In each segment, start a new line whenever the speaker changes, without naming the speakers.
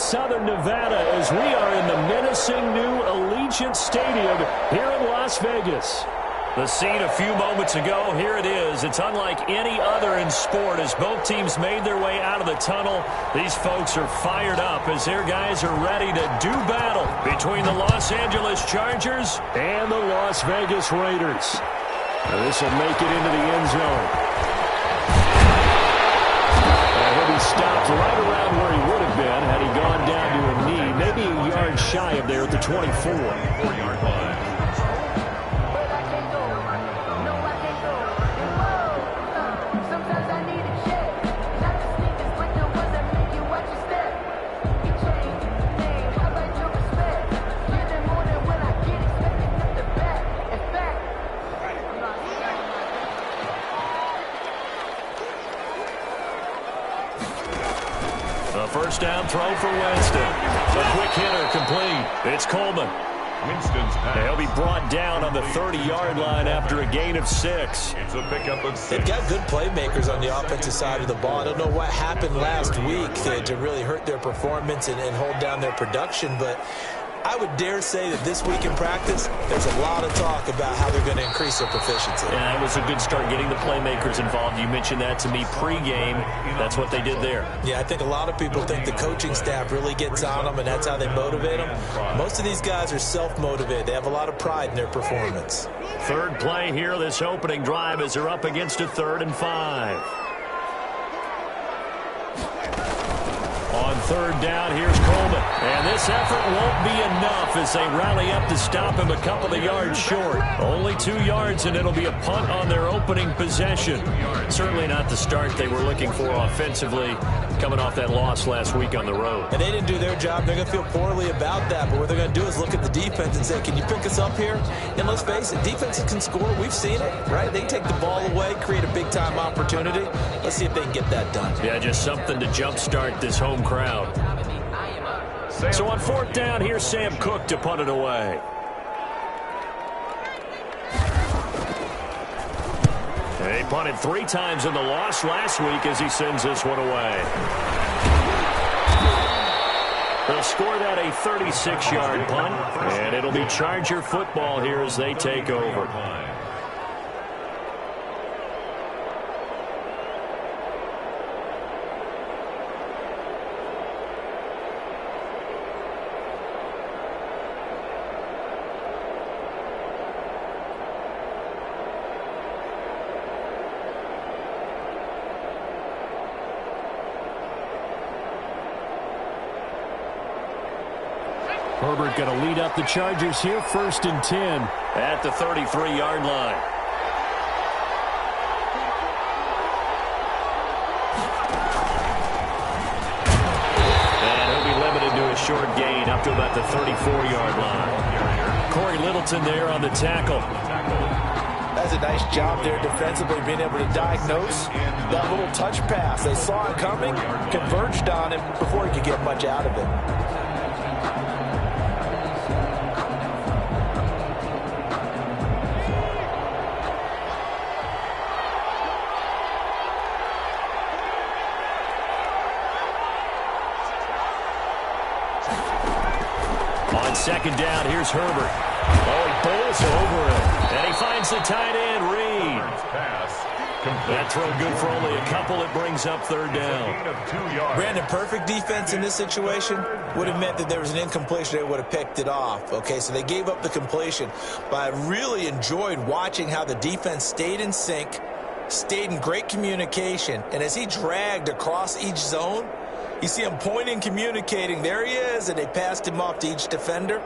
Southern Nevada as we are in the menacing new Allegiant Stadium here in Las Vegas. The scene a few moments ago, here it is. It's unlike any other in sport as both teams made their way out of the tunnel. These folks are fired up as their guys are ready to do battle between the Los Angeles Chargers and the Las Vegas Raiders. Now this will make it into the end zone. He'll be stopped right around where he would have been had he gone down to a knee, maybe a yard shy of there at the 24.
4-yard line.
First down throw for Winston. A quick hitter complete. It's Coleman.
Winston's pass.
He'll be brought down on the 30-yard line after a gain of 6.
It's a pickup of 6.
They've got good playmakers on the offensive side of the ball. I don't know what happened last week to really hurt their performance and hold down their production, but I would dare say that this week in practice, there's a lot of talk about how they're going to increase their proficiency.
Yeah, it was a good start getting the playmakers involved. You mentioned that to me pregame. That's what they did there.
Yeah, I think a lot of people think the coaching staff really gets on them, and that's how they motivate them. Most of these guys are self-motivated. They have a lot of pride in their performance.
Third play here, this opening drive, as they're up against a 3rd and 5. On 3rd down, here's Coleman. And this effort won't be enough as they rally up to stop him a couple of yards short. Only 2 yards, and it'll be a punt on their opening possession. Certainly not the start they were looking for offensively, coming off that loss last week on the road.
And they didn't do their job. They're going to feel poorly about that. But what they're going to do is look at the defense and say, can you pick us up here? And let's face it, defenses can score. We've seen it, right? They take the ball away, create a big-time opportunity. Let's see if they can get that done.
Yeah, just something to jumpstart this home crowd. So on 4th down, here's Sam Cook to punt it away. He punted 3 times in the loss last week as he sends this one away. They'll score that a 36-yard punt, and it'll be Charger football here as they take over. Herbert going to lead up the Chargers here, 1st and 10 at the 33-yard line. And he'll be limited to a short gain up to about the 34-yard line. Corey Littleton there on the tackle.
That's a nice job there defensively, being able to diagnose that little touch pass. They saw it coming, converged on him before he could get much out of it.
On 2nd down, here's Herbert. Oh, he bowls over it. And he finds the tight end, Reed. That throw good for only a couple. It brings up 3rd down.
Brandon, perfect defense in this situation would have meant that there was an incompletion. They would have picked it off. Okay, so they gave up the completion. But I really enjoyed watching how the defense stayed in sync, stayed in great communication. And as he dragged across each zone, you see him pointing, communicating. There he is, and they passed him off to each defender.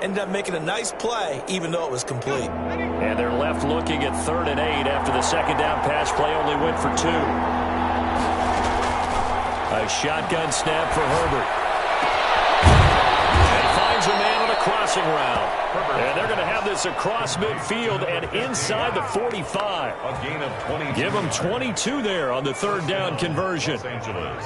Ended up making a nice play, even though it was complete.
And they're left looking at 3rd and 8 after the 2nd down pass play only went for 2. A shotgun snap for Herbert. And finds a man on a crossing route. And they're going to have this across midfield and inside the 45.
A gain of 22.
Give them 22 there on the 3rd down conversion.
Los Angeles.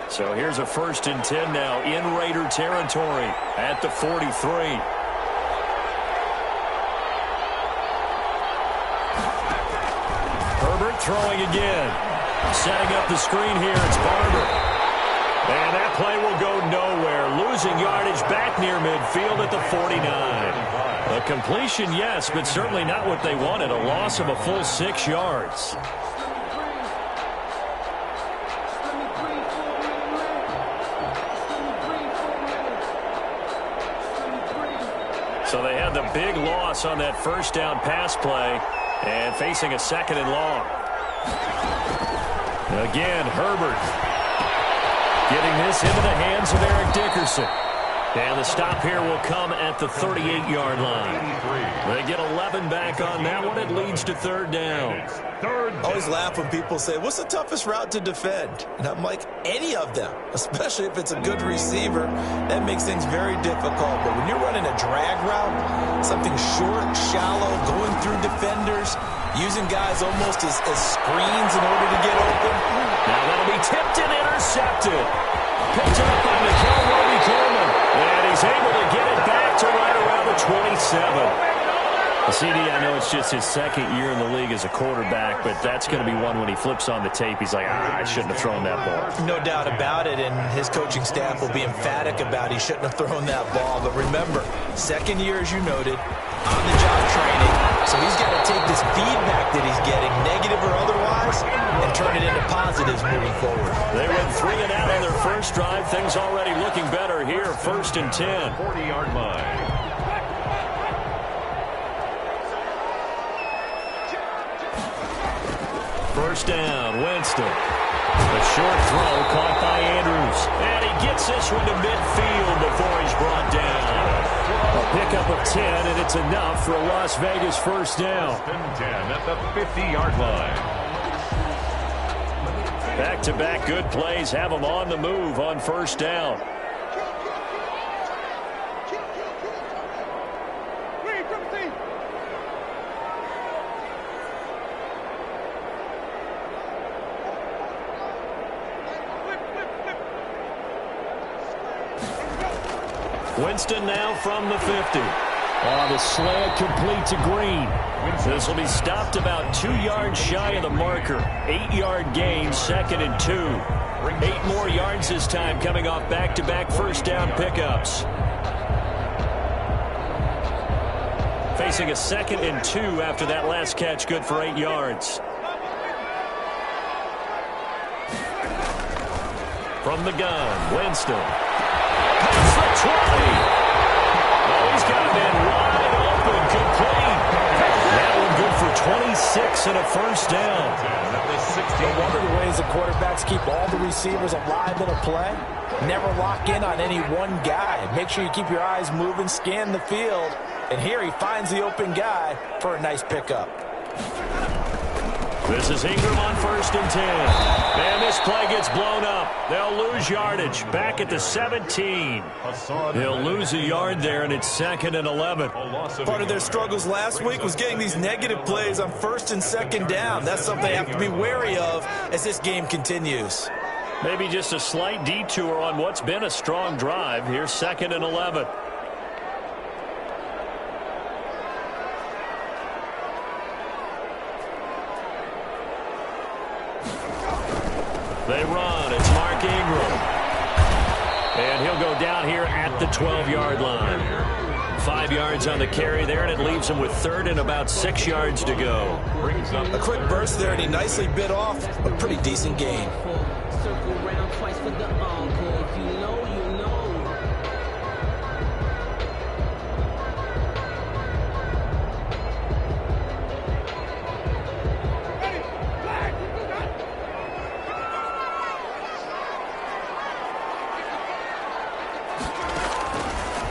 So here's a 1st and 10 now in Raider territory at the 43. Herbert throwing again. Setting up the screen here, it's Barber. And that play will go nowhere. Losing yardage back near midfield at the 49. A completion, yes, but certainly not what they wanted. A loss of a full 6 yards. So they had the big loss on that first down pass play and facing a 2nd and long. Again, Herbert getting this into the hands of Eric Dickerson. And the stop here will come at the 38-yard line. They get 11 back on that one. It leads to 3rd down.
I always laugh when people say, what's the toughest route to defend? And I'm like, any of them, especially if it's a good receiver. That makes things very difficult. But when you're running a drag route, something short, shallow, going through defenders, using guys almost as screens in order to get open.
Now that'll be tipped and intercepted. Picked up by Mikel Roby-Coleman. And he's able to get it back to right around the 27. CD, I know it's just his 2nd year in the league as a quarterback, but that's going to be one when he flips on the tape. He's like, I shouldn't have thrown that ball.
No doubt about it, and his coaching staff will be emphatic about he shouldn't have thrown that ball. But remember, 2nd year, as you noted, on-the-job training. So he's got to take this feedback that he's getting, negative or otherwise, and turn it into positives moving forward.
They went 3 and out on their first drive. Things already looking better here. 1st and 10.
40-yard line.
First down, Winston. A short throw caught by Andrews. And he gets this one to midfield before he's brought down. A pickup of 10, and it's enough for a Las Vegas first down.
10 at the 50-yard line.
Back-to-back good plays have them on the move on first down. Winston now from the 50. The slant complete to Green. This will be stopped about 2 yards shy of the marker. 8-yard gain, 2nd and 2. 8 more yards this time coming off back-to-back first down pickups. Facing a 2nd and 2 after that last catch, good for 8 yards. From the gun, Winston. Past the 20. Oh, he's got a man wide open, complete. That one good for 26 and a first down.
One of the ways the quarterbacks keep all the receivers alive in a play, never lock in on any one guy. Make sure you keep your eyes moving, scan the field. And here he finds the open guy for a nice pickup.
This is Ingram on 1st and 10. And this play gets blown up. They'll lose yardage back at the 17. They'll lose a yard there, and it's 2nd and 11.
Part of their struggles last week was getting these negative plays on 1st and 2nd down. That's something they have to be wary of as this game continues.
Maybe just a slight detour on what's been a strong drive. Here's 2nd and 11. They run. It's Mark Ingram. And he'll go down here at the 12-yard line. 5 yards on the carry there, and it leaves him with 3rd and about 6 yards to go.
A quick burst there, and he nicely bit off a pretty decent gain.
Circle round twice for the encore. If you know, you know.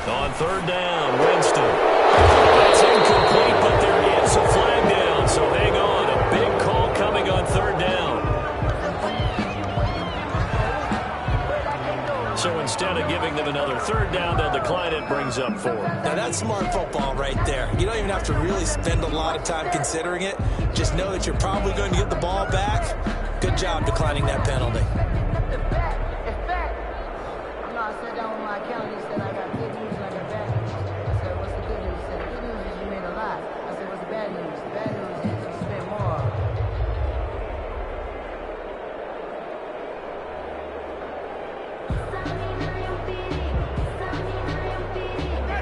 On 3rd down, Winston. That's incomplete, but there is a flag down, so hang on. A big call coming on 3rd down. So instead of giving them another 3rd down, they'll decline it, brings up 4.
Now that's smart football right there. You don't even have to really spend a lot of time considering it. Just know that you're probably going to get the ball back. Good job declining that penalty.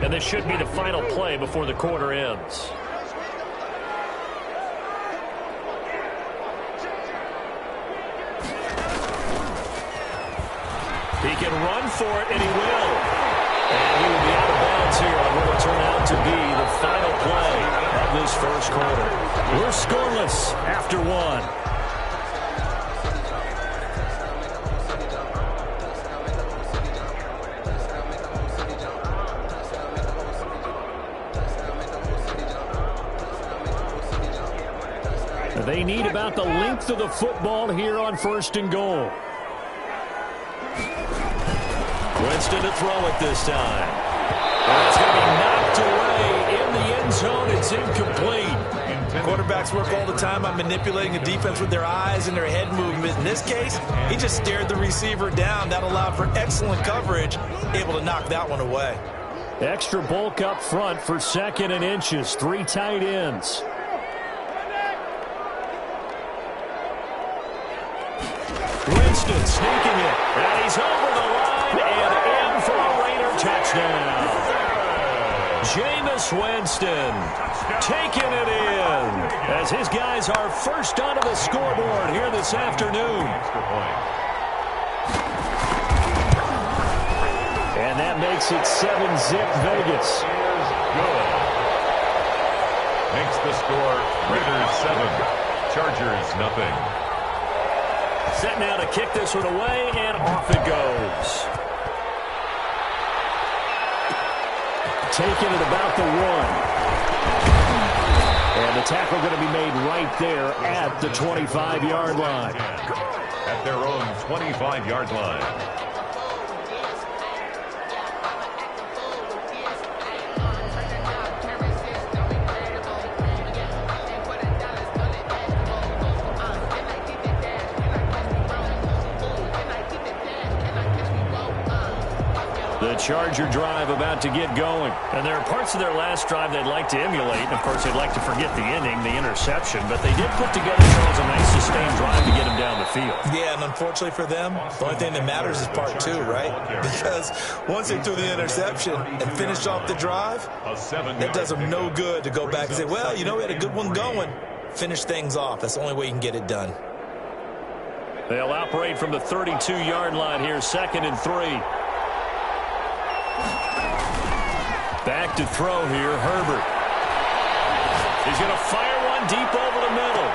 And this should be the final play before the quarter ends. He can run for it, and he will. And he will be out of bounds here on what will turn out to be the final play of this first quarter. We're scoreless after one. They need about the length of the football here on 1st and goal. Winston to throw it this time. And it's going to be knocked away in the end zone. It's incomplete.
Quarterbacks work all the time on manipulating the defense with their eyes and their head movement. In this case, he just stared the receiver down. That allowed for excellent coverage, able to knock that one away.
Extra bulk up front for 2nd and inches. 3 tight ends. Winston sneaking it. And he's over the line and in for a Raider touchdown. Jameis Winston taking it in as his guys are first onto the scoreboard here this afternoon. And that makes it 7-zip Vegas.
Good. Makes the score Raiders 7, Chargers nothing.
Set now to kick this one away, and off it goes. Taking it about the 1. And the tackle going to be made right there at the 25-yard line.
At their own 25-yard line.
The Charger drive about to get going. And there are parts of their last drive they'd like to emulate. And, of course, they'd like to forget the inning, the interception. But they did put together, Charles, a nice sustained drive to get them down the field.
Yeah, and unfortunately for them, the only thing that matters is part 2, right? Because once they threw the interception and finished off the drive, that does them no good to go back and say, well, you know, we had a good one going. Finish things off. That's the only way you can get it done.
They'll operate from the 32-yard line here, 2nd and 3. Back to throw here, Herbert. He's going to fire one deep over the middle.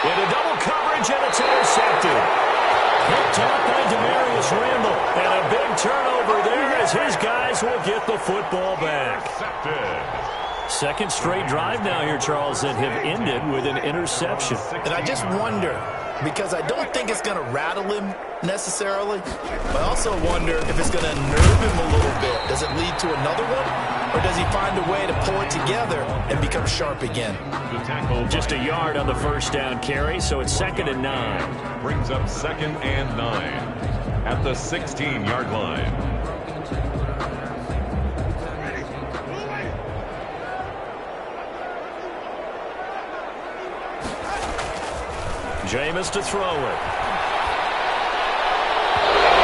Into double coverage, and it's intercepted. Picked off by Demarius Randall. And a big turnover there as his guys will get the football back. Second straight drive now here, Charles, that have ended with an interception.
And I just wonder, because I don't think it's going to rattle him necessarily, but I also wonder if it's going to nerve him a little bit. Does it lead to another one, or does he find a way to pull it together and become sharp again?
Just a yard on the first down carry, so it's 2nd and 9.
Brings up 2nd and 9 at the 16-yard line.
Jameis to throw it.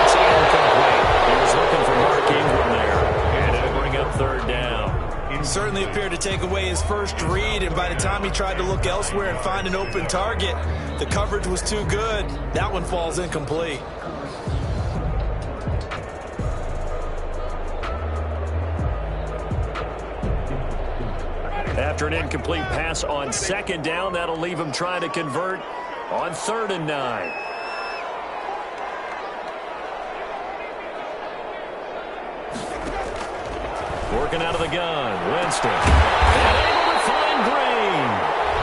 It's incomplete. He was looking for Mark Ingram there. And it'll bring up 3rd down.
He certainly appeared to take away his first read, and by the time he tried to look elsewhere and find an open target, the coverage was too good. That one falls incomplete.
After an incomplete pass on 2nd down, that'll leave him trying to convert on 3rd and 9. Working out of the gun, Winston. And able to find Green.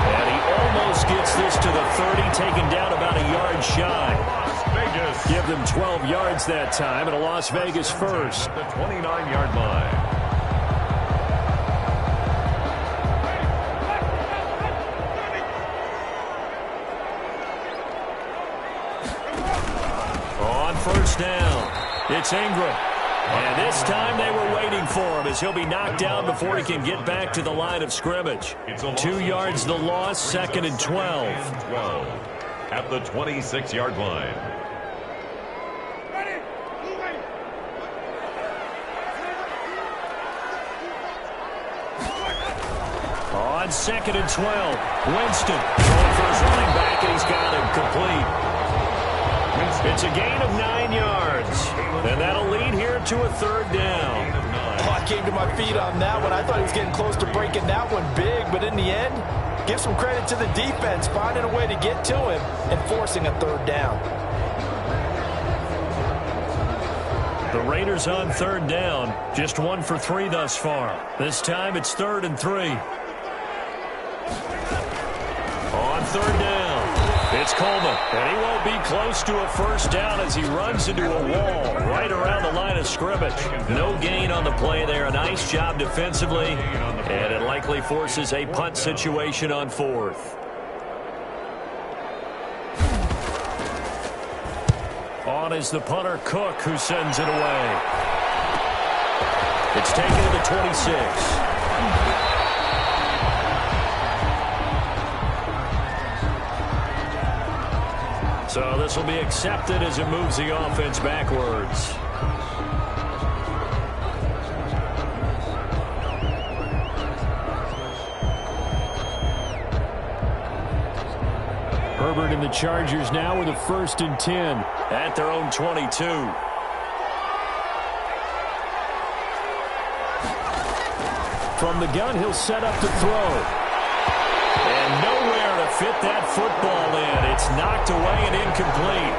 And he almost gets this to the 30, taken down about a yard shy.
Las Vegas.
Give them 12 yards that time, and a Las Vegas first.
The 29-yard line.
First down. It's Ingram. And this time they were waiting for him as he'll be knocked down before he can get back to the line of scrimmage. 2 yards the loss, 2nd and 12.
At the 26-yard line.
on 2nd and 12. Winston going for his running back, and he's got him complete. It's a gain of 9 yards, and that'll lead here to a 3rd down.
Oh, I came to my feet on that one. I thought he was getting close to breaking that one big, but in the end, give some credit to the defense, finding a way to get to him and forcing a 3rd down.
The Raiders on 3rd down, just 1 for 3 thus far. This time it's 3rd and 3. On 3rd down, it's Coleman, and he won't be close to a 1st down as he runs into a wall right around the line of scrimmage. No gain on the play there. A nice job defensively, and it likely forces a punt situation on 4th. On is the punter, Cook, who sends it away. It's taken to the 26. So this will be accepted as it moves the offense backwards. Herbert and the Chargers now with a 1st and 10 at their own 22. From the gun, he'll set up to throw. And nowhere to fit that football in. It's knocked away and incomplete.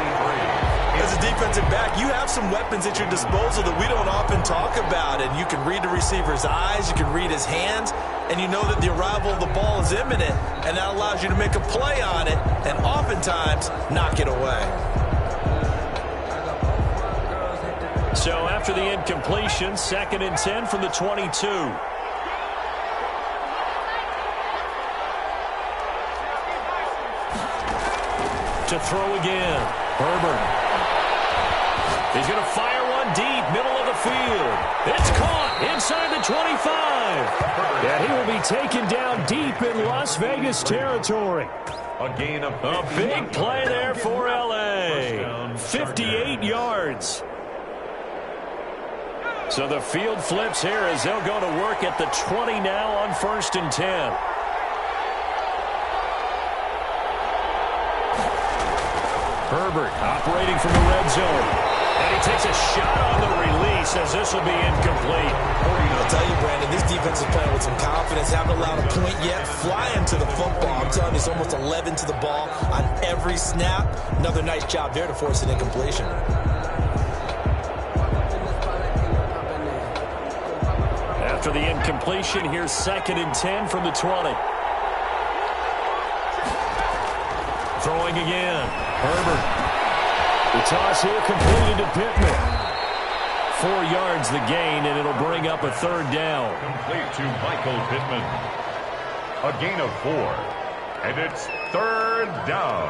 As a defensive back, you have some weapons at your disposal that we don't often talk about. And you can read the receiver's eyes, you can read his hands, and you know that the arrival of the ball is imminent. And that allows you to make a play on it and oftentimes knock it away.
So after the incompletion, 2nd and 10 from the 22. To throw again. Herbert. He's going to fire one deep, middle of the field. It's caught inside the 25. And he will be taken down deep in Las Vegas territory.
A gain of
a big play there for L.A. 58 yards. So the field flips here as they'll go to work at the 20 now on 1st and 10. Herbert operating from the red zone. And he takes a shot on the release as this will be incomplete.
I'll tell you, Brandon, this defense is playing with some confidence. Haven't allowed a point yet. Flying to the football. I'm telling you, it's almost 11 to the ball on every snap. Another nice job there to force an incompletion.
After the incompletion, here's 2nd and 10 from the 20. Throwing again. Herbert. The toss here completed to Pittman. 4 yards the gain, and it'll bring up a 3rd down.
Complete to Michael Pittman. A gain of 4. And it's 3rd down.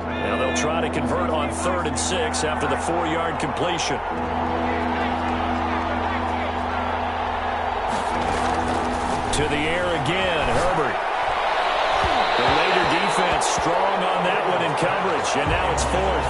Now they'll try to convert on 3rd and 6 after the 4-yard completion. To the air again, Herbert. The Raider defense strong on that one in coverage, and now it's 4th.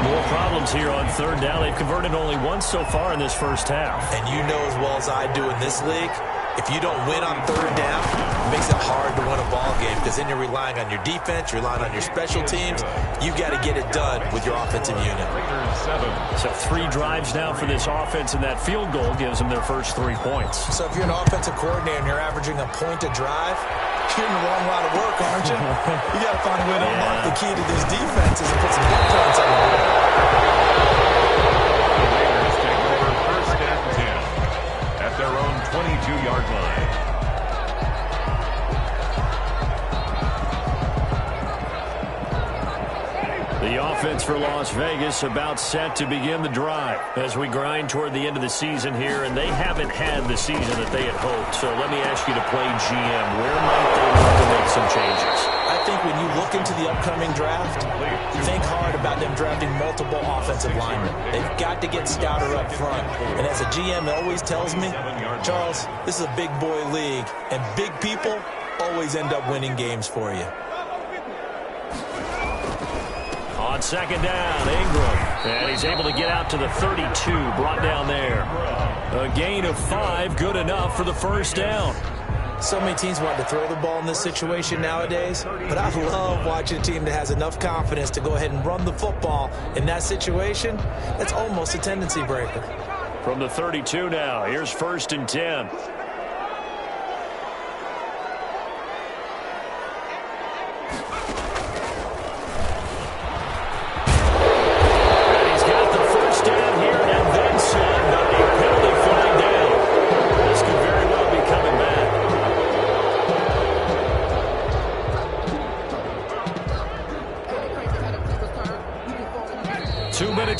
More problems here on 3rd down. They've converted only once so far in this first half.
And you know as well as I do in this league, if you don't win on 3rd down, it makes it hard to win a ball game because then you're relying on your defense, you're relying on your special teams. You got to get it done with your offensive unit.
So 3 drives now for this offense, and that field goal gives them their first 3 points.
So if you're an offensive coordinator and you're averaging a point a drive, you're in the wrong line of work, aren't you? You got to find a way to unlock the key to these defenses and put some good points on the board.
Their own 22-yard line.
The offense for Las Vegas about set to begin the drive as we grind toward the end of the season here, and they haven't had the season that they had hoped. So let me ask you to play GM. Where might they look to make some changes?
I think when you look into the upcoming draft, think hard about them drafting multiple offensive linemen. They've got to get stouter up front. And as a GM, it always tells me, Charles, this is a big boy league, and big people always end up winning games for you.
On second down, Ingram. And he's able to get out to the 32, brought down there. A gain of 5, good enough for the first down.
So many teams want to throw the ball in this situation nowadays, but I love watching a team that has enough confidence to go ahead and run the football. In that situation, that's almost a tendency breaker.
From the 32 now, here's 1st and 10.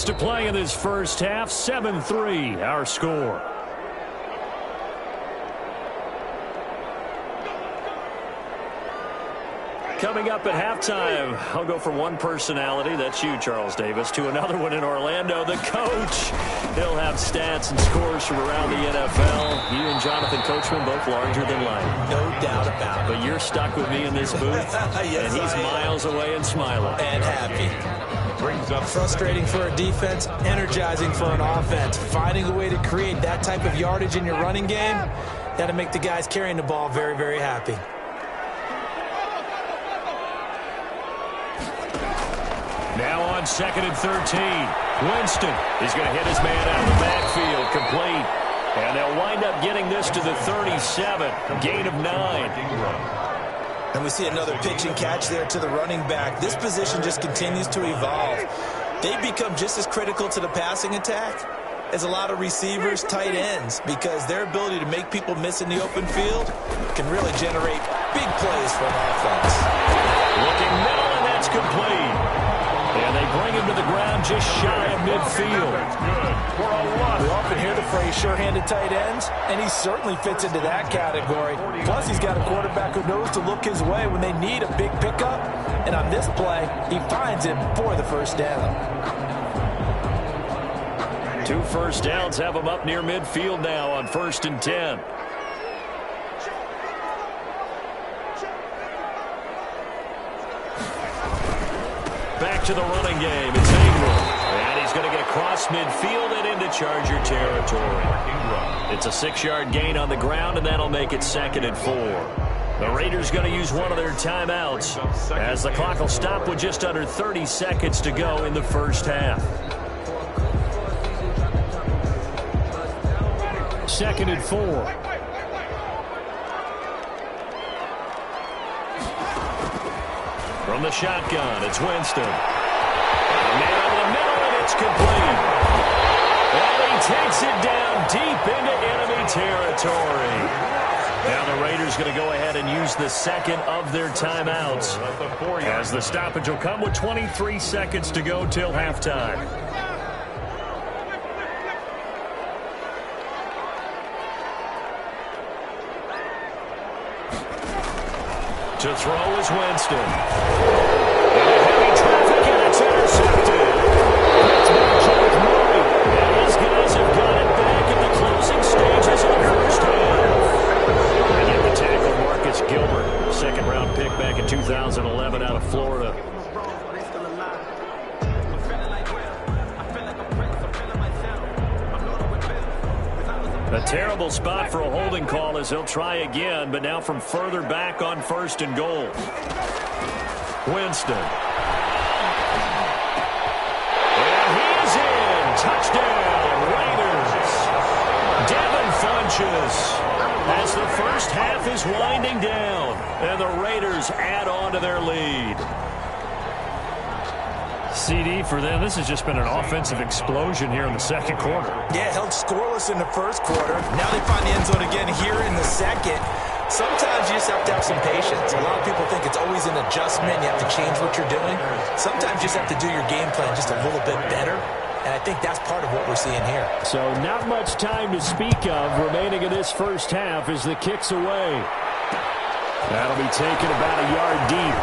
To play in this first half, 7-3 our score. Coming up at halftime, I'll go from one personality, that's you, Charles Davis, to another one in Orlando, the coach. He'll have stats and scores from around the NFL. You and Jonathan Coachman, both larger than life.
No doubt about it.
But you're stuck with me in this booth,
yes,
and he's miles away and smiling.
And happy. Frustrating for a defense, energizing for an offense. Finding a way to create that type of yardage in your running game, got to make the guys carrying the ball very, very happy.
Now on 2nd and 13. Winston is going to hit his man out of the backfield, complete. And they'll wind up getting this to the 37, gain of 9.
And we see another pitch and catch there to the running back. This position just continues to evolve. They become just as critical to the passing attack as a lot of receivers, tight ends, because their ability to make people miss in the open field can really generate big plays for an offense.
Looking middle, and that's complete. And they bring him to the ground just shy of midfield.
That's good for a lot.
We often hear the phrase sure-handed tight ends, and he certainly fits into that category. Plus, he's got a quarterback who knows to look his way when they need a big pickup. And on this play, he finds him for the first down.
2 first downs have him up near midfield now on 1st and 10. Back to the running game. It's Ingram. And he's going to get across midfield and into Charger territory. It's a 6-yard gain on the ground, and that'll make it 2nd and 4. The Raiders going to use one of their timeouts as the clock will stop with just under 30 seconds to go in the first half. 2nd and 4. From the shotgun, it's Winston. Now in the middle, and it's complete. And he takes it down deep into enemy territory. Now the Raiders going to go ahead and use the second of their timeouts, as the stoppage will come with 23 seconds to go till halftime. To throw is Winston. And heavy traffic, and it's intercepted. It's by Jake Murray. And these guys have got it back in the closing stages of the first half. And yet the tackle, Marcus Gilbert, second-round pick back in 2011 out of Florida. A terrible spot for a holding call as he'll try again, but now from further back on 1st and goal. Winston. And he is in. Touchdown, Raiders. Devin Funchess. As the first half is winding down, and the Raiders add on to their lead. CD for them, this has just been an offensive explosion here in the second quarter.
Yeah, held scoreless in the first quarter. Now they find the end zone again here in the second. Sometimes you just have to have some patience. A lot of people think it's always an adjustment. You have to change what you're doing. Sometimes you just have to do your game plan just a little bit better. And I think that's part of what we're seeing here.
So not much time to speak of remaining in this first half as the kick's away. That'll be taken about a yard deep.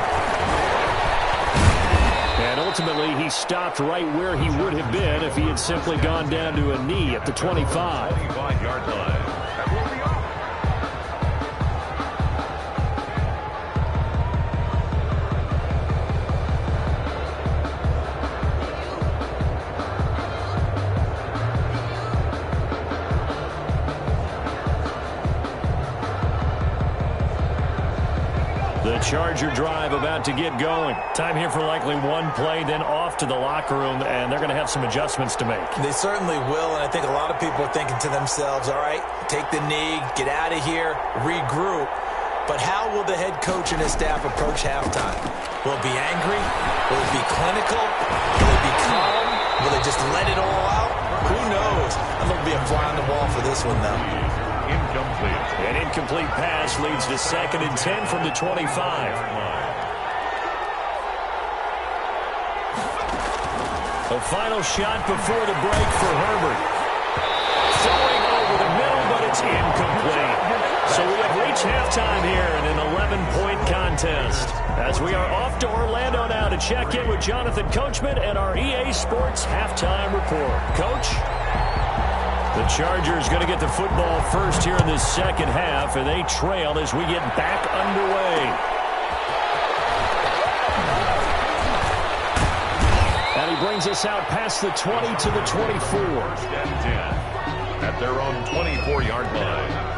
And ultimately, he stopped right where he would have been if he had simply gone down to a knee at the 25.
25-yard line.
Charger drive about to get going. Time here for likely one play, then off to the locker room, and they're going to have some adjustments to make.
They certainly will, and I think a lot of people are thinking to themselves, all right, take the knee, get out of here, regroup. But how will the head coach and his staff approach halftime? Will it be angry? Will it be clinical? Will it be calm? Will they just let it all out? Who knows? I'm going to be a fly on the wall for this one, though.
Incomplete.
An incomplete pass leads to 2nd and 10 from the 25. A final shot before the break for Herbert. Throwing over the middle, but it's incomplete. So we have reached halftime here in an 11-point contest. As we are off to Orlando now to check in with Jonathan Coachman and our EA Sports halftime report. Coach? The Chargers going to get the football first here in this second half, and they trail as we get back underway. And he brings us out past the 20 to the 24.
1st and 10 at their own 24-yard line.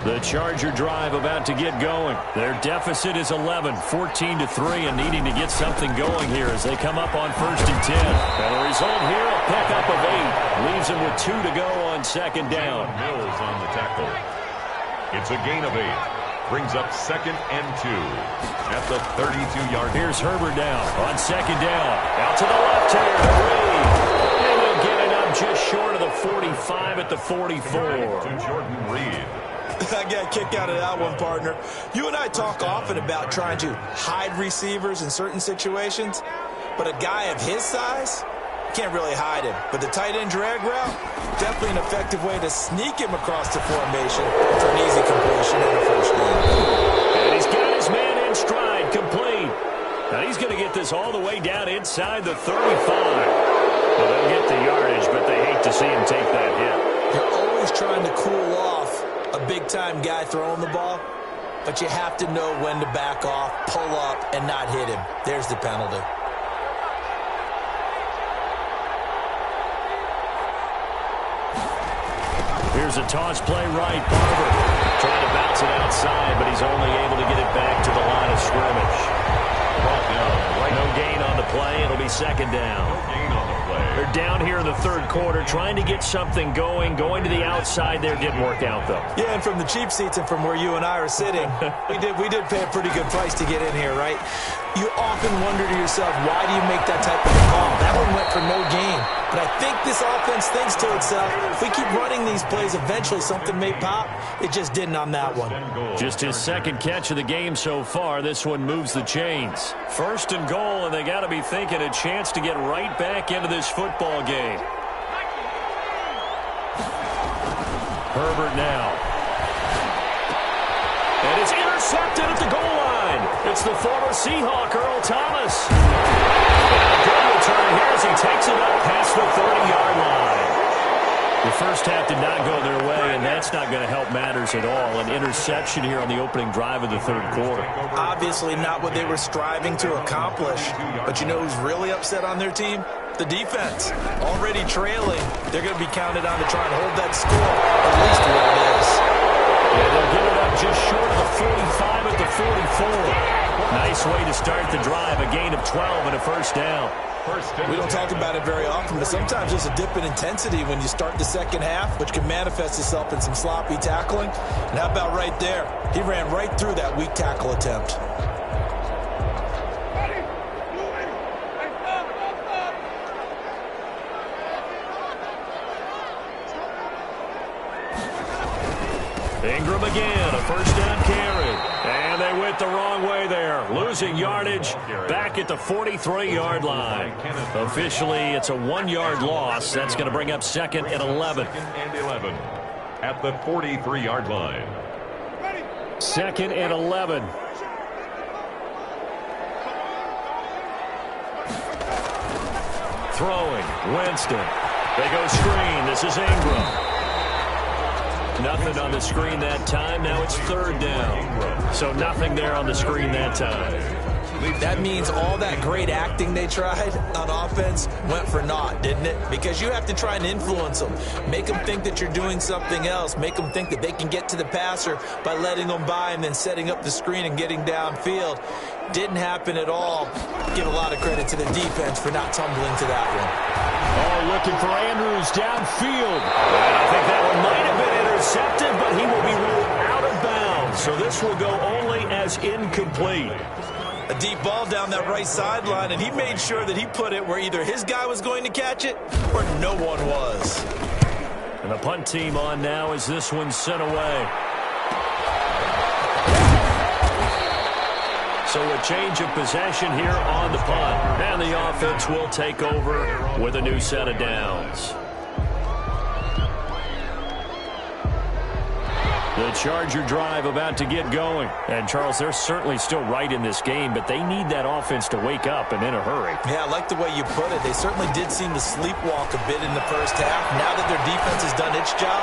The Charger drive about to get going. Their deficit is 11, 14-3, and needing to get something going here as they come up on 1st and 10. And the result here, a pickup of 8. Leaves them with 2 to go on 2nd down.
Mills on the tackle. It's a gain of 8. Brings up 2nd and 2 at the 32-yard line.
Here's Herbert now on 2nd down. Out to the left here. Reed. And he'll get it up just short of the 45 at the 44.
To Jordan Reed.
I got a kick out of that one, partner. You and I talk often about trying to hide receivers in certain situations, but a guy of his size can't really hide him. But the tight end drag route, definitely an effective way to sneak him across the formation for an easy completion and a first down.
And he's got his man in stride, complete. Now he's going to get this all the way down inside the 35. Well, they'll get the yardage, but they hate to see him take that hit.
You're always trying to cool off a big-time guy throwing the ball, but you have to know when to back off, pull up, and not hit him. There's the penalty.
Here's a toss play right. Barber trying to bounce it outside, but he's only able to get it back to the line of scrimmage. No gain on the play. It'll be 2nd down.
No gain on the play.
They're down here in the 3rd quarter, trying to get something going. Going to the outside there didn't work out, though.
Yeah, and from the cheap seats and from where you and I are sitting, we did pay a pretty good price to get in here, right? You often wonder to yourself, why do you make that type of a call? That one went for no gain. But I think this offense thinks to itself, if we keep running these plays, eventually something may pop. It just didn't on that one.
Just his 2nd catch of the game so far. This one moves the chains. 1st and goal, and they got to be thinking a chance to get right back into this football game. Herbert now. And it's intercepted at the goal line. It's the former Seahawk, Earl Thomas. And a good return here as he takes it up past the 30-yard line. The first half did not go their way, and that's not going to help matters at all. An interception here on the opening drive of the 3rd quarter.
Obviously not what they were striving to accomplish. But you know who's really upset on their team? The defense. Already trailing. They're going to be counted on to try and hold that score, at least where it is.
Yeah, they'll get it up just short of the 45 at the 44. Nice way to start the drive. A gain of 12 and a 1st down.
We don't talk about it very often, but sometimes there's a dip in intensity when you start the 2nd half, which can manifest itself in some sloppy tackling. And how about right there? He ran right through that weak tackle attempt.
Ingram again, a 1st down carry. And they went the wrong way there. Losing yardage back at the 43-yard line. Officially, it's a 1-yard loss. That's going to bring up 2nd and 11.
2nd and 11 at the 43-yard line.
2nd and 11. Throwing, Winston. They go screen. This is Ingram. Nothing on the screen that time. Now it's 3rd down. So nothing there on the screen that time.
That means all that great acting they tried on offense went for naught, didn't it? Because you have to try and influence them. Make them think that you're doing something else. Make them think that they can get to the passer by letting them by and then setting up the screen and getting downfield. Didn't happen at all. Give a lot of credit to the defense for not tumbling to that one.
Oh, looking for Andrews downfield. And I think that one might have been intercepted, but he will be ruled out of bounds. So this will go only as incomplete.
A deep ball down that right sideline, and he made sure that he put it where either his guy was going to catch it or no one was.
And the punt team on now as this one's sent away. So a change of possession here on the punt. And the offense will take over with a new set of downs. The Charger drive about to get going. And, Charles, they're certainly still right in this game, but they need that offense to wake up and in a hurry.
Yeah, I like the way you put it. They certainly did seem to sleepwalk a bit in the first half. Now that their defense has done its job,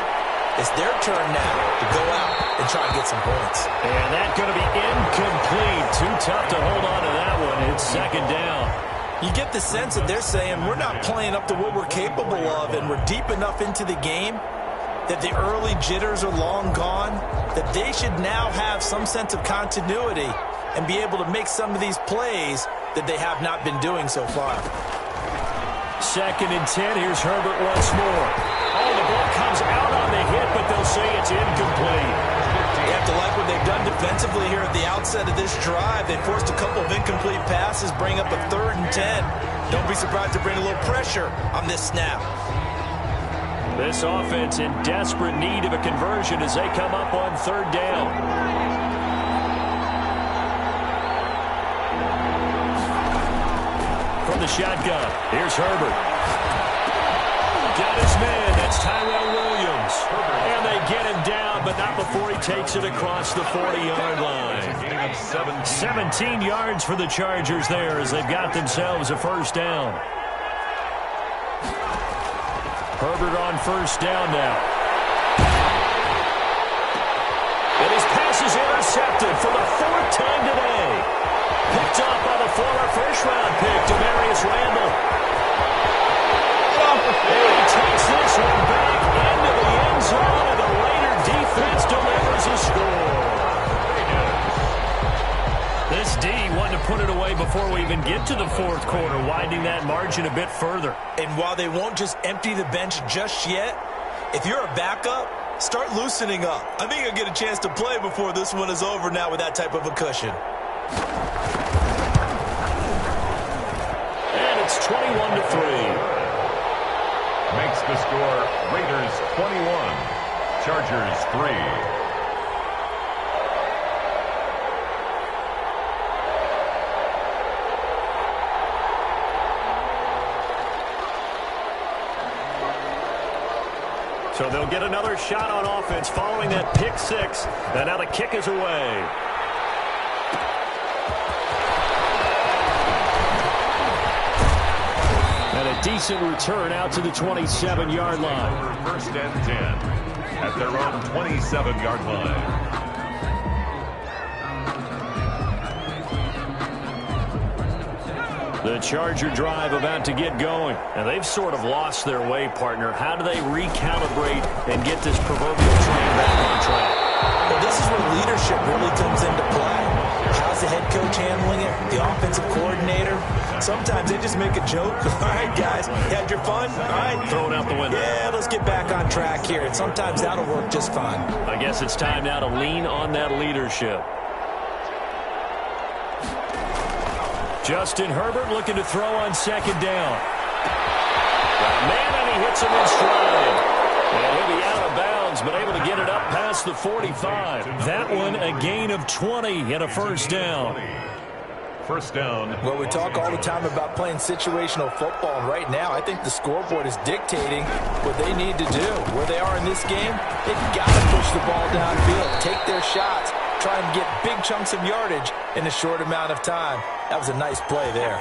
it's their turn now to go out and try and get some points.
And that's going to be incomplete. Too tough to hold on to that one. It's second down.
You get the sense that they're saying we're not playing up to what we're capable of, and we're deep enough into the game that the early jitters are long gone, that they should now have some sense of continuity and be able to make some of these plays that they have not been doing so far.
2nd and 10. Here's Herbert once more. Oh, the ball comes out on the hit, but they'll say it's incomplete.
You have to like what they've done defensively here at the outset of this drive. They forced a couple of incomplete passes, bring up a 3rd and 10. Don't be surprised to bring a little pressure on this snap.
This offense in desperate need of a conversion as they come up on 3rd down. From the shotgun, here's Herbert. Got his man, that's Tyrell Williams. And they get him down, but not before he takes it across the 40-yard line. 17 yards for the Chargers there as they've got themselves a 1st down. Herbert on 1st down now. And his pass is intercepted for the 4th time today. Picked up by the former 1st-round pick, Demarius Randall. And he takes this one back into the end zone, and the Raider defense delivers a score. This D wanted to put it away before we even get to the 4th quarter, widening that margin a bit further.
And while they won't just empty the bench just yet, if you're a backup, start loosening up. I think you'll get a chance to play before this one is over now with that type of a cushion.
And it's 21-3.
Makes the score Raiders 21, Chargers 3.
So they'll get another shot on offense following that pick 6. And now the kick is away. And a decent return out to the 27-yard line.
1st and 10 at their own 27-yard line.
The Charger drive about to get going. And they've sort of lost their way, partner. How do they recalibrate and get this proverbial train back on track?
Well, this is where leadership really comes into play. How's the head coach handling it? The offensive coordinator? Sometimes they just make a joke. All right, guys, you had your fun? All right.
Throw it out the window.
Yeah, let's get back on track here. And sometimes that'll work just fine.
I guess it's time now to lean on that leadership. Justin Herbert looking to throw on 2nd down. Man, and he hits him in stride. And he'll be out of bounds, but able to get it up past the 45. That one a gain of 20 and a 1st down.
1st down.
Well, we talk all the time about playing situational football, and right now I think the scoreboard is dictating what they need to do. Where they are in this game, they've got to push the ball downfield, take their shots, try and get big chunks of yardage in a short amount of time. That was a nice play there.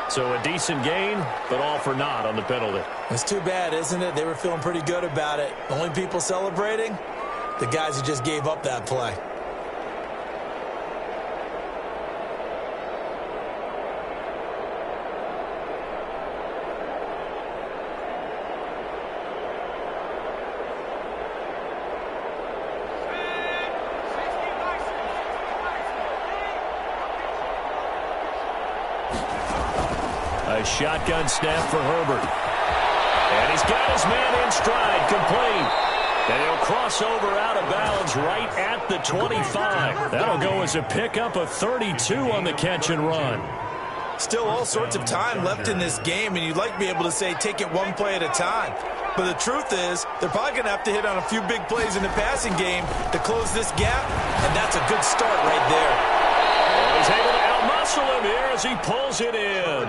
So a decent gain, but all for naught on the penalty.
It's too bad, isn't it? They were feeling pretty good about it. Only people celebrating, the guys who just gave up that play.
A shotgun snap for Herbert. And he's got his man in stride, complete. And he'll cross over out of bounds right at the 25. That'll go as a pickup of 32 on the catch and run.
Still all sorts of time left in this game, and you'd like to be able to say take it one play at a time. But the truth is, they're probably going to have to hit on a few big plays in the passing game to close this gap, and that's a good start right there.
Well, he's able to outmuscle him here as he pulls it in.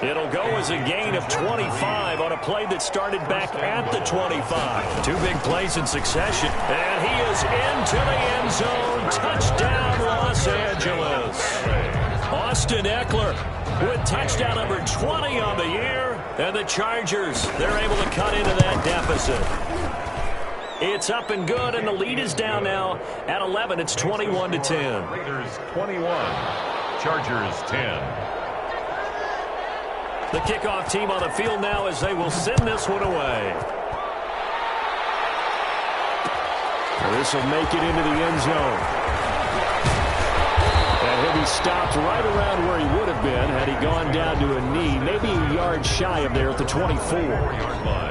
It'll go as a gain of 25 on a play that started back at the 25. Two big plays in succession, and he is into the end zone. Touchdown, Los Angeles. Austin Eckler with touchdown number 20 on the year. And the Chargers, they're able to cut into that deficit. It's up and good, and the lead is down now at 11. It's 21-10.
Raiders 21, Chargers 10.
The kickoff team on the field now as they will send this one away. This will make it into the end zone. And he'll be stopped right around where he would have been had he gone down to a knee, maybe a yard shy of there at the 24-yard line.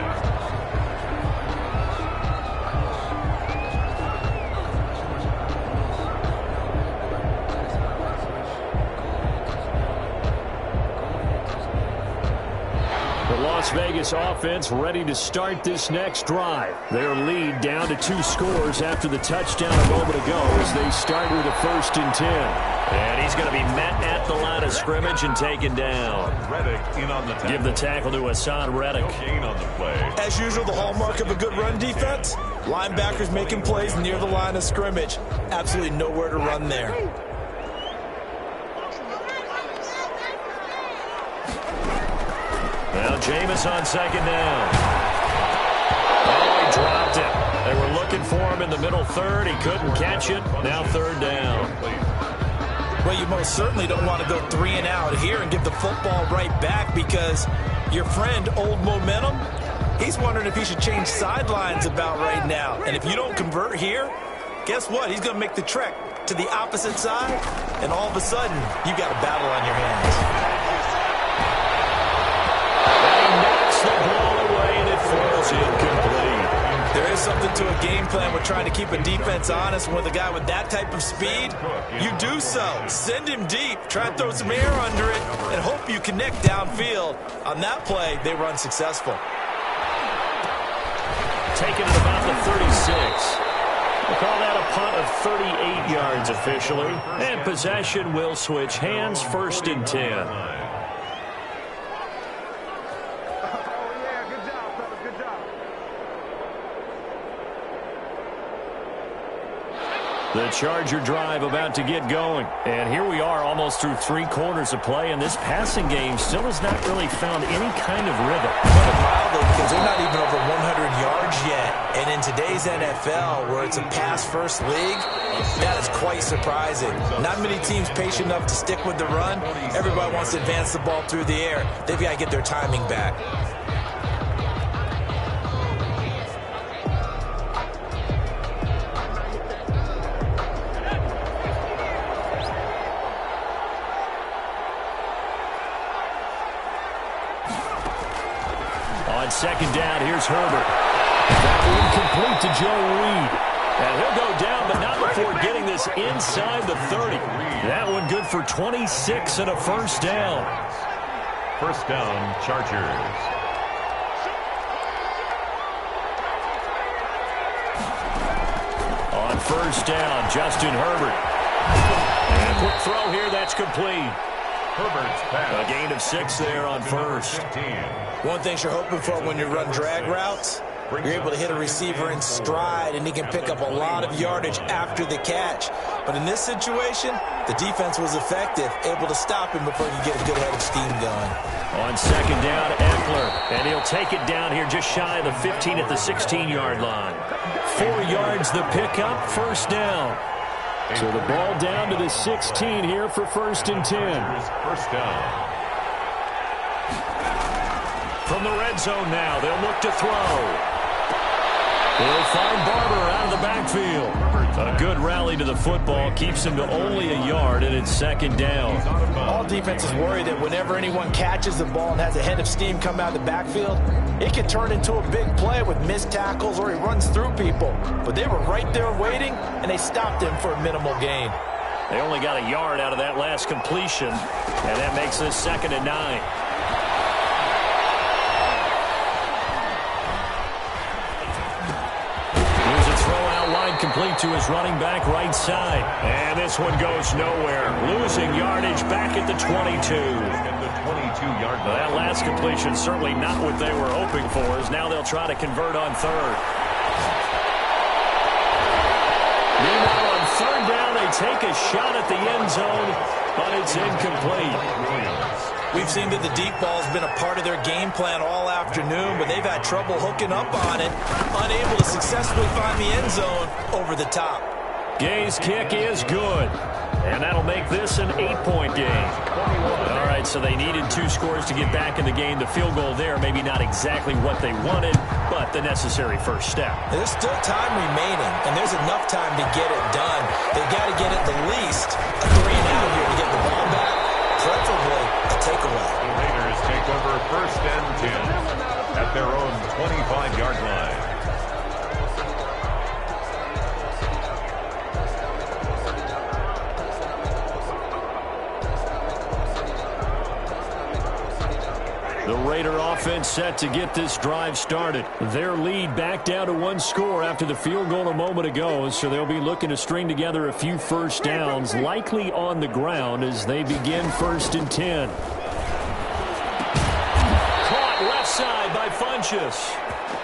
Las Vegas offense ready to start this next drive. Their lead down to 2 scores after the touchdown a moment ago as they start with a 1st and 10. And he's going to be met at the line of scrimmage and taken down.
Reddick in on the tackle.
Give the tackle to Hassan Reddick.
No gain on the play.
As usual, the hallmark of a good run defense, linebackers making plays near the line of scrimmage. Absolutely nowhere to run there.
Now Jameis on 2nd down. Oh, he dropped it. They were looking for him in the middle third. He couldn't catch it. Now 3rd down.
Well, you most certainly don't want to go 3 and out here and give the football right back because your friend, Old Momentum, he's wondering if he should change sidelines about right now. And if you don't convert here, guess what? He's going to make the trek to the opposite side, and all of a sudden, you got a battle on your hands.
The ball away, and it falls incomplete.
There is something to a game plan with trying to keep a defense honest. With a guy with that type of speed, you do so. Send him deep. Try and throw some air under it and hope you connect downfield. On that play, they run successful.
Taken at about the 36. We'll call that a punt of 38 yards officially. And possession will switch hands, 1st and 10. The Charger drive about to get going. And here we are almost through 3 quarters of play, and this passing game still has not really found any kind of rhythm.
Mildly, because they're not even over 100 yards yet. And in today's NFL, where it's a pass-first league, that is quite surprising. Not many teams patient enough to stick with the run. Everybody wants to advance the ball through the air. They've got to get their timing back.
On 2nd down, here's Herbert. That incomplete to Joe Reed. And he'll go down, but not before getting this inside the 30. That one good for 26 and a 1st down.
1st down, Chargers.
On 1st down, Justin Herbert. And a quick throw here, that's complete.
Herbert's pass.
A gain of 6 there on 1st.
One thing you're hoping for when you run drag routes, you're able to hit a receiver in stride, and he can pick up a lot of yardage after the catch. But in this situation, the defense was effective, able to stop him before he could get a good head of steam going.
On 2nd down, Eckler. And he'll take it down here just shy of the 15 at the 16-yard line. 4 yards the pickup, 1st down. So the ball down to the 16 here for 1st and 10.
1st down.
From the red zone now, they'll look to throw. He'll find Barber out of the backfield. A good rally to the football keeps him to only a yard, and it's second down.
All defenses worry that whenever anyone catches the ball and has a head of steam come out of the backfield, it can turn into a big play with missed tackles or he runs through people. But they were right there waiting, and they stopped him for a minimal gain.
They only got a yard out of that last completion, and that makes this 2nd and 9. Complete to his running back right side. And this one goes nowhere. Losing yardage back at the 22.
At the 22-yard line.
That last completion certainly not what they were hoping for, as now they'll try to convert on 3rd. Meanwhile, on 3rd down, they take a shot at the end zone, but it's incomplete.
We've seen that the deep ball has been a part of their game plan all afternoon, but they've had trouble hooking up on it, unable to successfully find the end zone over the top.
Gay's kick is good, and that'll make this an 8-point game. All right, so they needed 2 scores to get back in the game. The field goal there, maybe not exactly what they wanted, but the necessary first step.
There's still time remaining, and there's enough time to get it done. They've got to get at the least a 3-and-out here to get the ball back, preferably a takeaway.
The Raiders take over 1st and 10 at their own 25-yard line.
The Raider offense set to get this drive started. Their lead back down to 1 score after the field goal a moment ago, so they'll be looking to string together a few first downs, likely on the ground as they begin 1st and 10. Caught left side by Funchess.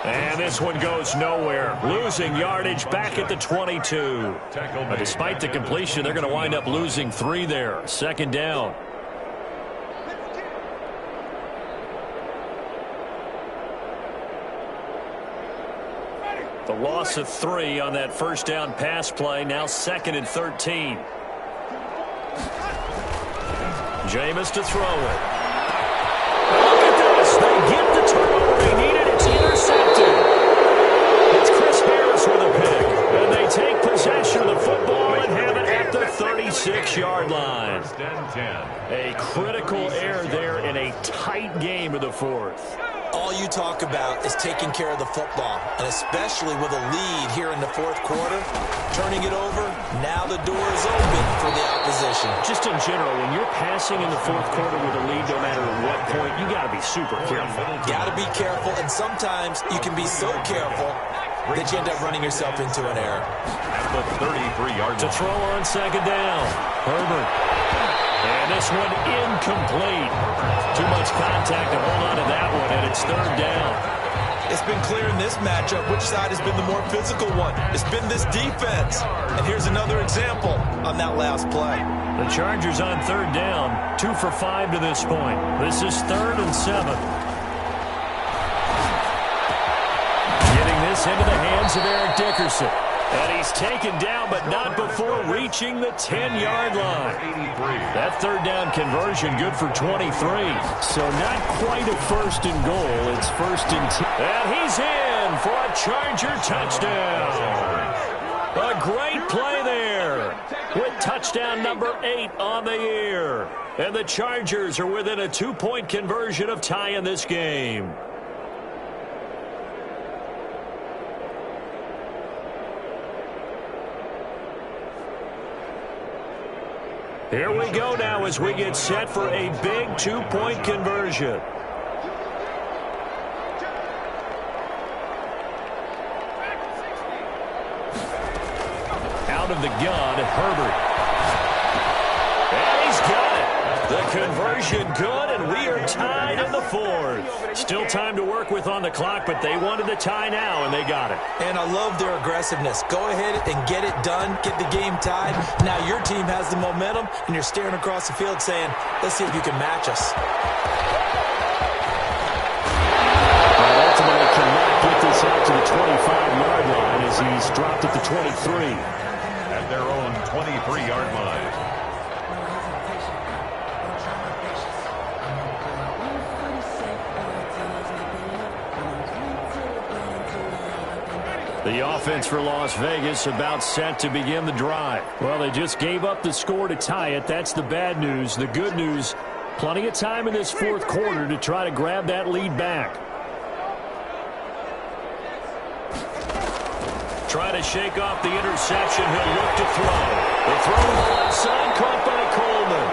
And this one goes nowhere. Losing yardage back at the 22. But despite the completion, they're going to wind up losing 3 there. 2nd down. The loss of 3 on that first down pass play. Now 2nd and 13. Jameis to throw it. Look at this. They get the turnover they needed. It's intercepted. It's Chris Harris with a pick. And they take possession of the football and have it at the 36-yard line.
1st and 10.
A critical error there in a tight game of the 4th.
All you talk about is taking care of the football, and especially with a lead here in the 4th quarter, turning it over, now the door is open for the opposition.
Just in general, when you're passing in the 4th quarter with a lead, no matter at what point, you got to be super careful.
Got to be careful, and sometimes you can be so careful that you end up running yourself into an error.
At the 33-yard line.
To throw on 2nd down, Herbert. And this one incomplete. Too much contact to hold on to that one, and it's 3rd down.
It's been clear in this matchup which side has been the more physical one. It's been this defense. And here's another example on that last play.
The Chargers on 3rd down, 2 for 5 to this point. This is 3rd and 7. Getting this into the hands of Eric Dickerson. And he's taken down, but not before reaching the 10-yard line. That 3rd down conversion good for 23. So not quite a 1st and goal. It's 1st and 10. And he's in for a Charger touchdown. A great play there with touchdown number 8 on the year. And the Chargers are within a 2-point conversion of tying this game. Here we go now as we get set for a big 2-point conversion. Out of the gun, Herbert. And he's got it. The conversion good, and we are tied in the 4th. Still time to work with on the clock, but they wanted the tie now, and they got it.
And I love their aggressiveness. Go ahead and get it done, get the game tied. Now your team has the momentum, and you're staring across the field saying, let's see if you can match us.
But ultimately cannot get this out to the 25-yard line as he's dropped at the 23.
At their own 23-yard line.
The offense for Las Vegas about set to begin the drive. Well, they just gave up the score to tie it. That's the bad news. The good news, plenty of time in this fourth quarter to try to grab that lead back. Try to shake off the interception. He'll look to throw. The throw to the left side, caught by Coleman.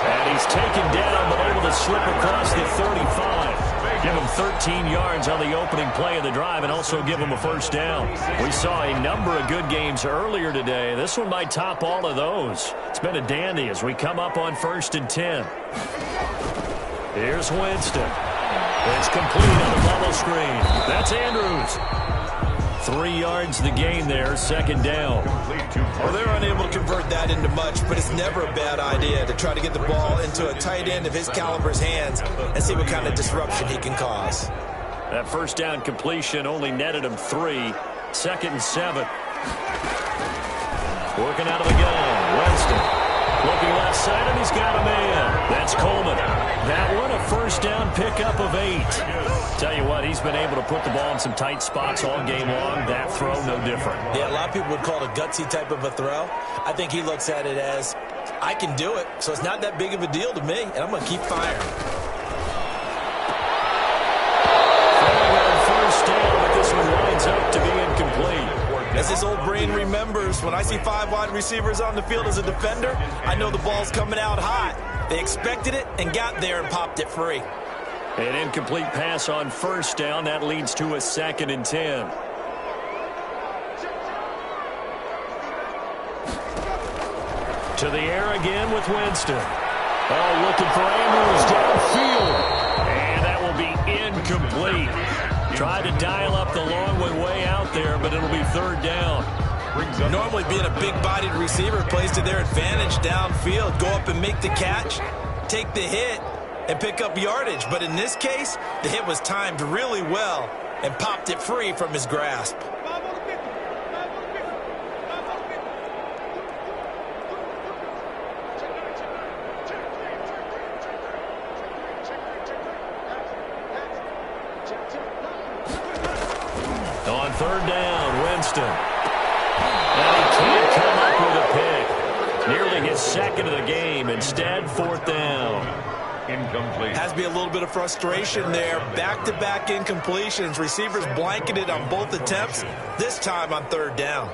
And he's taken down, but able to slip across the 35. Give him 13 yards on the opening play of the drive and also give him a first down. We saw a number of good games earlier today. This one might top all of those. It's been a dandy as we come up on 1st and 10. Here's Winston. It's complete on the bubble screen. That's Andrews. 3 yards the gain there, second down.
Well, they're unable to convert that into much, but it's never a bad idea to try to get the ball into a tight end of his caliber's hands and see what kind of disruption he can cause.
That first down completion only netted him 3. 2nd and 7. Working out of the gun. Winston. Looking left side, and he's got a man. That's Coleman. That one, a first down pickup of 8. Tell you what, he's been able to put the ball in some tight spots all game long. That throw, no different.
Yeah, a lot of people would call it a gutsy type of a throw. I think he looks at it as, I can do it, so it's not that big of a deal to me, and I'm going to keep firing.
First down, but this one winds up to be incomplete.
As his old brain remembers, when I see 5 wide receivers on the field as a defender, I know the ball's coming out hot. They expected it and got there and popped it free.
An incomplete pass on first down. That leads to a 2nd and 10. To the air again with Winston. Oh, looking for Andrews downfield. And that will be incomplete. Tried to dial up the long one way out there, but it'll be 3rd down.
Normally being a big-bodied receiver plays to their advantage downfield. Go up and make the catch, take the hit, and pick up yardage. But in this case, the hit was timed really well and popped it free from his grasp.
On 3rd down, Winston. And he can't come up with a pick. Nearly his 2nd of the game. Instead, 4th down.
Incomplete.
Has to be a little bit of frustration there. Back-to-back incompletions. Receivers blanketed on both attempts, this time on 3rd down.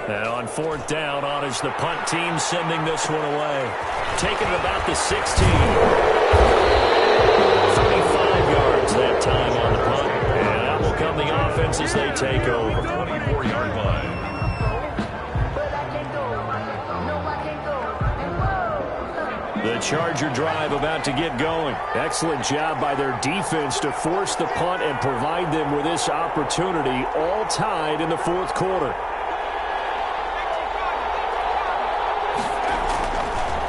And on 4th down, on is the punt team sending this one away. Taking it about the 16. 35 yards that time on the punt. And that will come the offense as they take over.
24-yard line.
The Charger drive about to get going. Excellent job by their defense to force the punt and provide them with this opportunity, all tied in the 4th quarter.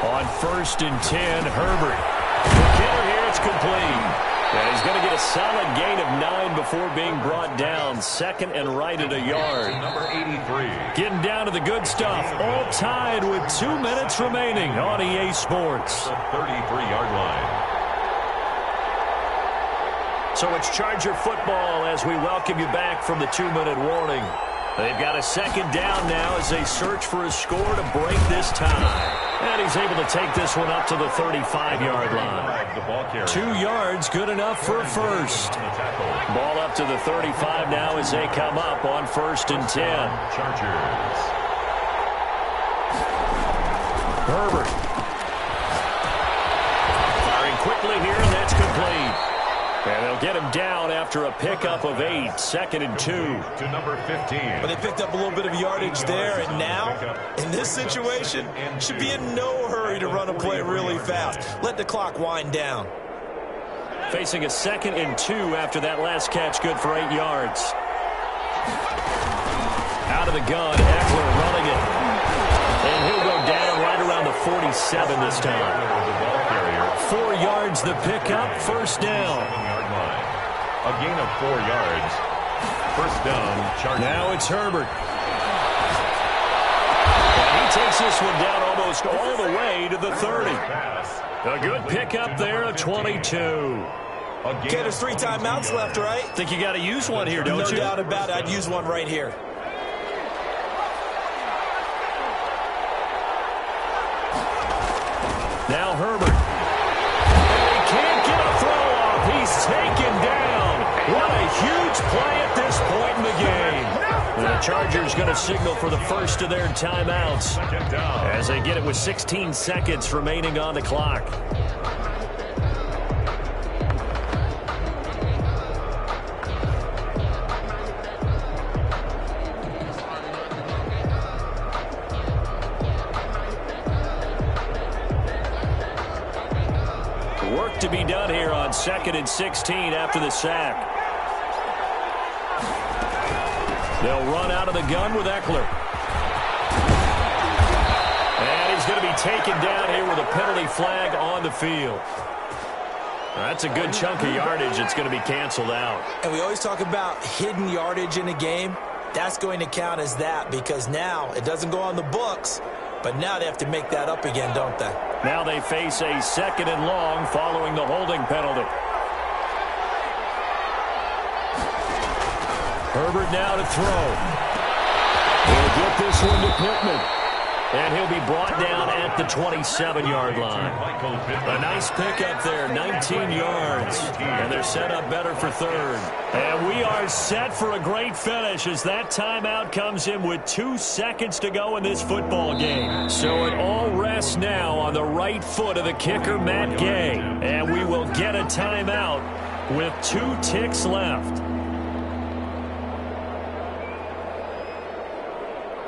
On 1st and 10, Herbert. The killer here, it's complete. And he's going to get a solid gain of 9 before being brought down. 2nd and right at a yard.
Number 83.
Getting down to the good stuff. All tied with 2 minutes remaining on EA Sports.
The 33-yard line.
So it's Charger football as we welcome you back from the 2-minute warning. They've got a 2nd down now as they search for a score to break this tie. And he's able to take this one up to the 35-yard line. 2 yards, good enough for a first. Ball up to the 35 now as they come up on 1st and 10.
Chargers.
Herbert. Firing quickly here, and that's complete. And they'll get him down after a pickup of 8. 2nd and 2.
To number 15.
But they picked up a little bit of yardage there, and now, in this situation, should be in no hurry to run a play really fast. Let the clock wind down.
Facing a 2nd and 2 after that last catch, good for 8 yards. Out of the gun, Eckler running it. And he'll go down right around the 47 this time. 4 yards the pickup, first down.
A gain of 4 yards. First down, Chargers.
Now it's Herbert. And he takes this one down almost all the way to the 30. A good pickup there, a 22.
Okay, there's 3 timeouts left, right?
Think you got to use one here, don't you?
No doubt about it. I'd use one right here.
Now Herbert. And he can't get a throw off. He's taken down. What a huge play at this point in the game. The Chargers going to signal for the first of their timeouts as they get it with 16 seconds remaining on the clock. Work to be done here on 2nd and 16 after the sack. They'll run out of the gun with Eckler. And he's going to be taken down here with a penalty flag on the field. That's a good chunk of yardage. It's going to be canceled out.
And we always talk about hidden yardage in a game. That's going to count as that because now it doesn't go on the books, but now they have to make that up again, don't they?
Now they face a 2nd and long following the holding penalty. Herbert now to throw. He'll get this one to Pittman. And he'll be brought down at the 27-yard line. A nice pickup there, 19 yards. And they're set up better for 3rd. And we are set for a great finish as that timeout comes in with 2 seconds to go in this football game. So it all rests now on the right foot of the kicker, Matt Gay. And we will get a timeout with 2 ticks left.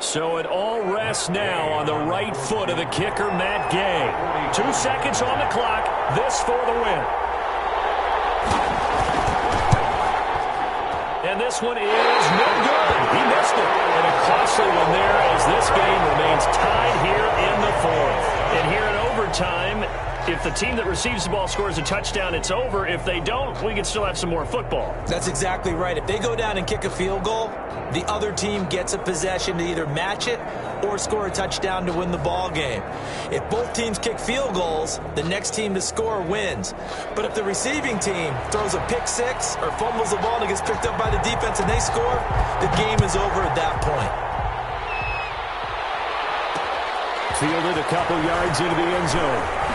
So it all rests now on the right foot of the kicker, Matt Gay. 2 seconds on the clock. This for the win. And this one is no good. He missed it. And a costly one there as this game remains tied here in the 4th. And here in overtime, if the team that receives the ball scores a touchdown, it's over. If they don't, we can still have some more football.
That's exactly right. If they go down and kick a field goal, the other team gets a possession to either match it or score a touchdown to win the ball game. If both teams kick field goals, the next team to score wins. But if the receiving team throws a pick six or fumbles the ball and it gets picked up by the defense and they score, the game is over at that point.
Fielded a couple yards into the end zone.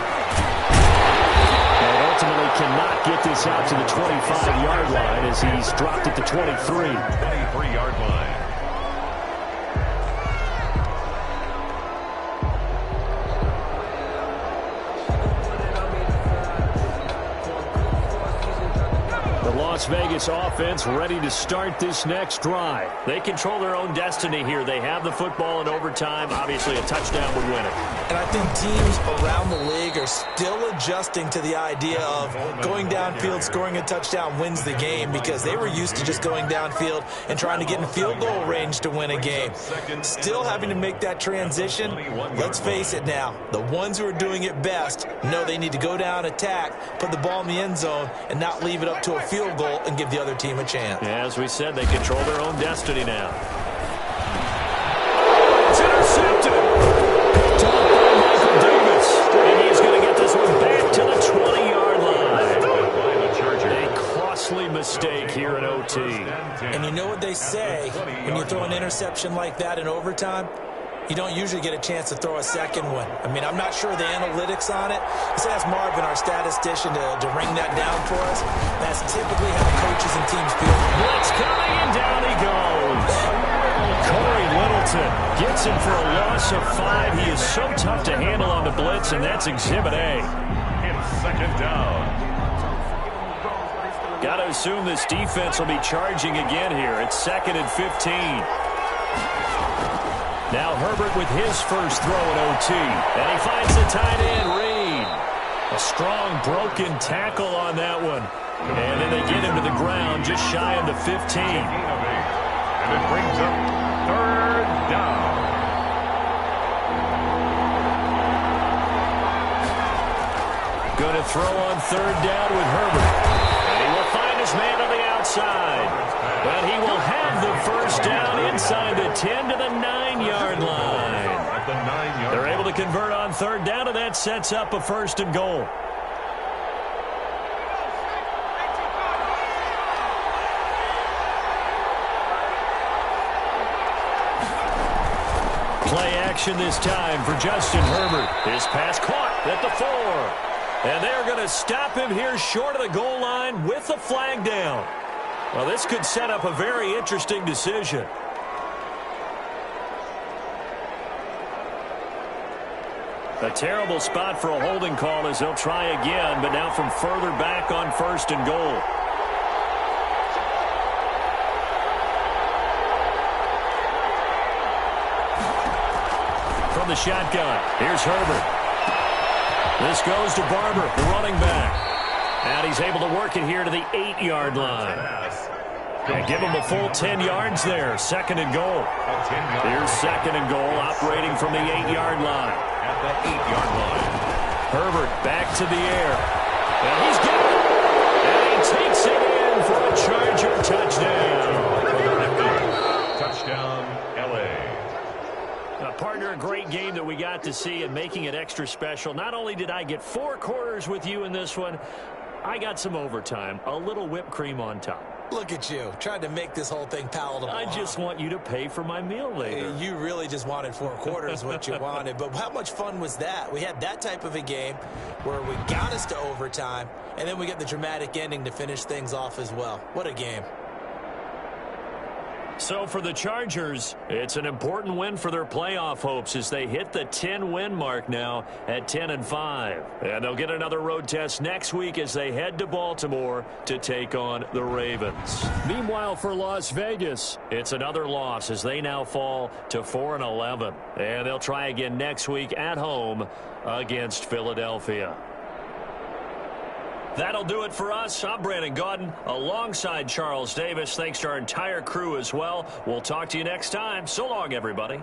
And ultimately cannot get this out to the 25-yard line as he's dropped at the 23.
23-yard line.
Las Vegas offense ready to start this next drive. They control their own destiny here. They have the football in overtime. Obviously, a touchdown would win it.
And I think teams around the league are still adjusting to the idea of going downfield, scoring a touchdown wins the game because they were used to just going downfield and trying to get in field goal range to win a game. Still having to make that transition. Let's face it now. The ones who are doing it best know they need to go down, attack, put the ball in the end zone, and not leave it up to a field goal and give the other team a chance.
Yeah, as we said, they control their own destiny now. It's intercepted. Picked off by Michael Davis. And he's going to get this one back to the 20-yard line. A costly mistake here in OT.
And you know what they say when you throw an interception like that in overtime? You don't usually get a chance to throw a second one. I mean, I'm not sure the analytics on it. Let's ask Marvin, our statistician, to ring that down for us. That's typically how coaches and teams feel.
Blitz coming, and down he goes. Corey Littleton gets him for a loss of 5. He is so tough to handle on the blitz, and that's Exhibit A.
It's second down.
Got to assume this defense will be charging again here. It's 2nd and 15. Now Herbert with his first throw in OT. And he finds the tight end, Reed. A strong broken tackle on that one. And then they get him to the ground just shy of the 15.
And it brings up third down.
Going to throw on third down with Herbert. And he will find his man on the outside. But he will have the first down inside the 10 to the 9-yard line.
At the 9-yard
They're able to convert on third down, and that sets up a 1st and goal. Play action this time for Justin Herbert. His pass caught at the 4. And they're going to stop him here short of the goal line with the flag down. Well, this could set up a very interesting decision. A terrible spot for a holding call as they'll try again, but now from further back on 1st and goal. From the shotgun, here's Herbert. This goes to Barber, the running back. And he's able to work it here to the 8-yard line. And give him a full 10 yards there. 2nd and goal. Here's 2nd and goal, operating from the 8-yard line.
At the 8-yard line.
Herbert back to the air. And he's got it. And he takes it in for a Charger touchdown.
Touchdown, L.A.
Partner, a great game that we got to see and making it extra special. Not only did I get 4 quarters with you in this one, I got some overtime, a little whipped cream on top.
Look at you, trying to make this whole thing palatable.
I just want you to pay for my meal later.
You really just wanted 4 quarters, what you wanted. But how much fun was that? We had that type of a game where we got us to overtime, and then we get the dramatic ending to finish things off as well. What a game.
So for the Chargers, it's an important win for their playoff hopes as they hit the 10-win mark now at 10-5. And they'll get another road test next week as they head to Baltimore to take on the Ravens. Meanwhile, for Las Vegas, it's another loss as they now fall to 4-11. And they'll try again next week at home against Philadelphia. That'll do it for us. I'm Brandon Gaudin alongside Charles Davis. Thanks to our entire crew as well. We'll talk to you next time. So long, everybody.